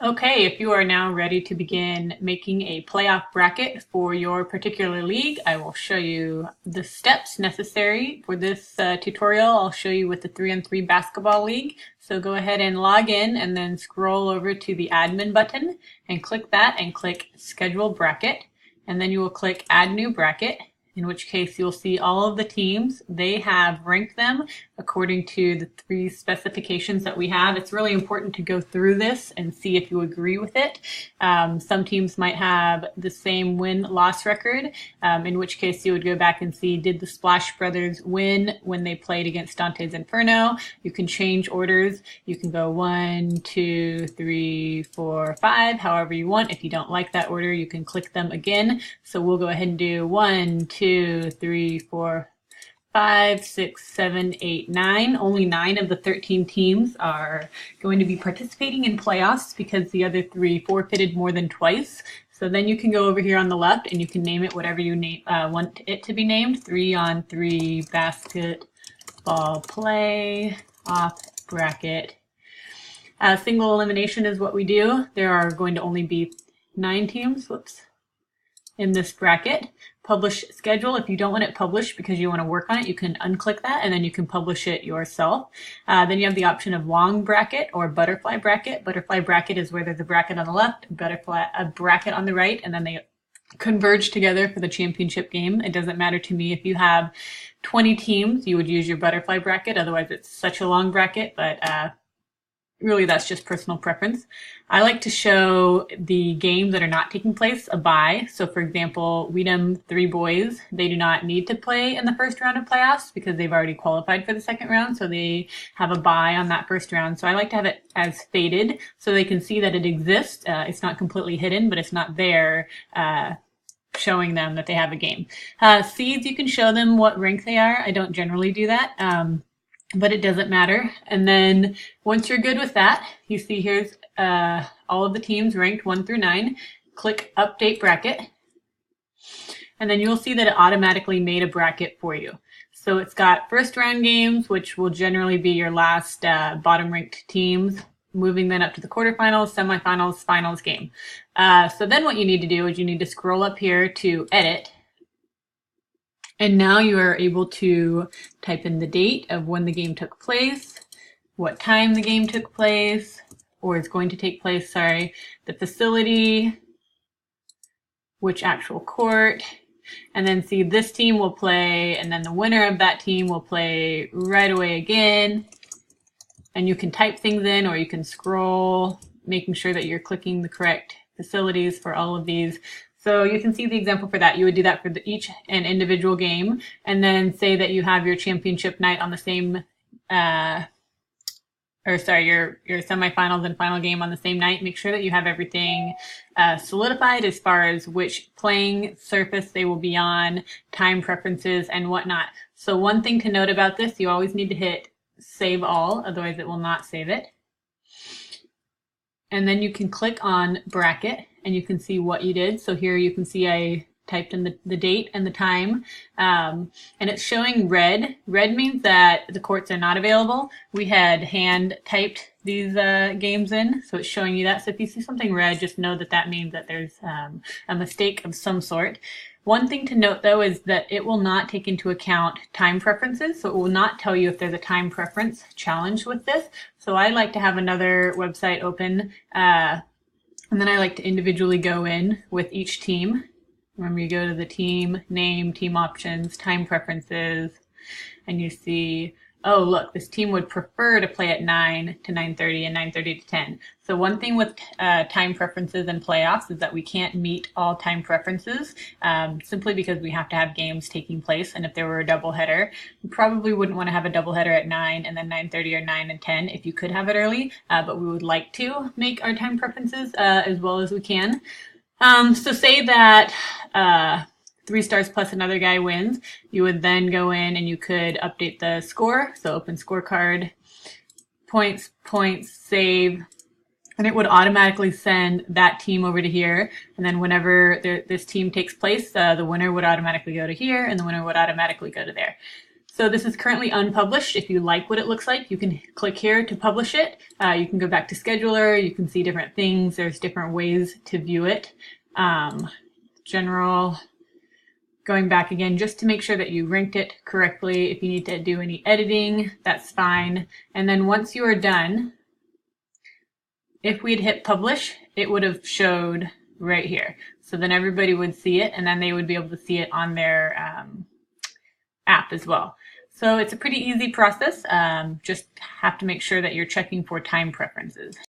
Okay, if you are now ready to begin making a playoff bracket for your particular league, I will show you the steps necessary for this tutorial. I'll show you with the 3-on-3 basketball league. So go ahead and log in and then scroll over to the admin button and click that and click schedule bracket. And then you will click add new bracket, in which case you'll see all of the teams. They have ranked them according to the 3 specifications that we have. It's really important to go through this and see if you agree with it. Some teams might have the same win-loss record, in which case you would go back and see, did the Splash Brothers win when they played against Dante's Inferno? You can change orders. You can go 1, 2, 3, 4, 5, however you want. If you don't like that order, you can click them again. So we'll go ahead and do 1, 2, 3, 4, 5, 6, 7, 8, 9. Only 9 of the 13 teams are going to be participating in playoffs because the other 3 forfeited more than twice. So then you can go over here on the left and you can name it whatever you want it to be named. 3-on-3 basketball play off bracket. Single elimination is what we do. There are going to only be 9 teams. In this bracket. Publish schedule. If you don't want it published because you want to work on it, you can unclick that and then you can publish it yourself. Then you have the option of long bracket or butterfly bracket. Butterfly bracket is where there's a bracket on the left, a bracket on the right, and then they converge together for the championship game. It doesn't matter to me if you have 20 teams, you would use your butterfly bracket. Otherwise, it's such a long bracket, but really, that's just personal preference. I like to show the games that are not taking place a bye. So, for example, Weedham 3 boys, they do not need to play in the first round of playoffs because they've already qualified for the second round. So they have a bye on that first round. So I like to have it as faded so they can see that it exists. It's not completely hidden, but it's not there showing them that they have a game. Seeds, you can show them what rank they are. I don't generally do that. But it doesn't matter. And then once you're good with that, you see here's all of the teams ranked 1 through 9. Click Update Bracket. And then you'll see that it automatically made a bracket for you. So it's got first round games, which will generally be your last bottom ranked teams, moving then up to the quarterfinals, semifinals, finals game. So then what you need to do is you need to scroll up here to Edit. And now you are able to type in the date of when the game took place, what time the game took place, or is going to take place, sorry, the facility, which actual court, and then see this team will play, and then the winner of that team will play right away again. And you can type things in, or you can scroll, making sure that you're clicking the correct facilities for all of these. So you can see the example for that. You would do that for each and individual game, and then say that you have your championship night on the same, your semifinals and final game on the same night. Make sure that you have everything solidified as far as which playing surface they will be on, time preferences, and whatnot. So one thing to note about this, you always need to hit Save All, otherwise it will not save it. And then you can click on Bracket and you can see what you did. So here you can see I typed in the date and the time, and it's showing red. Red means that the courts are not available. We had hand typed these games in, so it's showing you that. So if you see something red, just know that that means that there's a mistake of some sort. One thing to note, though, is that it will not take into account time preferences, so it will not tell you if there's a time preference challenge with this. So I like to have another website open, and then I like to individually go in with each team. Remember, you go to the team name, team options, time preferences, and you see, oh, look, this team would prefer to play at 9 to 9:30 and 9:30 to 10. So one thing with time preferences and playoffs is that we can't meet all time preferences simply because we have to have games taking place. And if there were a doubleheader, you probably wouldn't want to have a doubleheader at 9 and then 9:30 or 9 and 10 if you could have it early. But we would like to make our time preferences as well as we can. So say that 3 stars plus another guy wins, you would then go in and you could update the score. So open scorecard, points, save, and it would automatically send that team over to here. And then whenever this team takes place, the winner would automatically go to here and the winner would automatically go to there. So this is currently unpublished. If you like what it looks like, you can click here to publish it. You can go back to scheduler. You can see different things. There's different ways to view it. General, going back again just to make sure that you ranked it correctly. If you need to do any editing, that's fine. And then once you are done, if we'd hit publish, it would have showed right here. So then everybody would see it, and then they would be able to see it on their app as well. So it's a pretty easy process. Just have to make sure that you're checking for time preferences.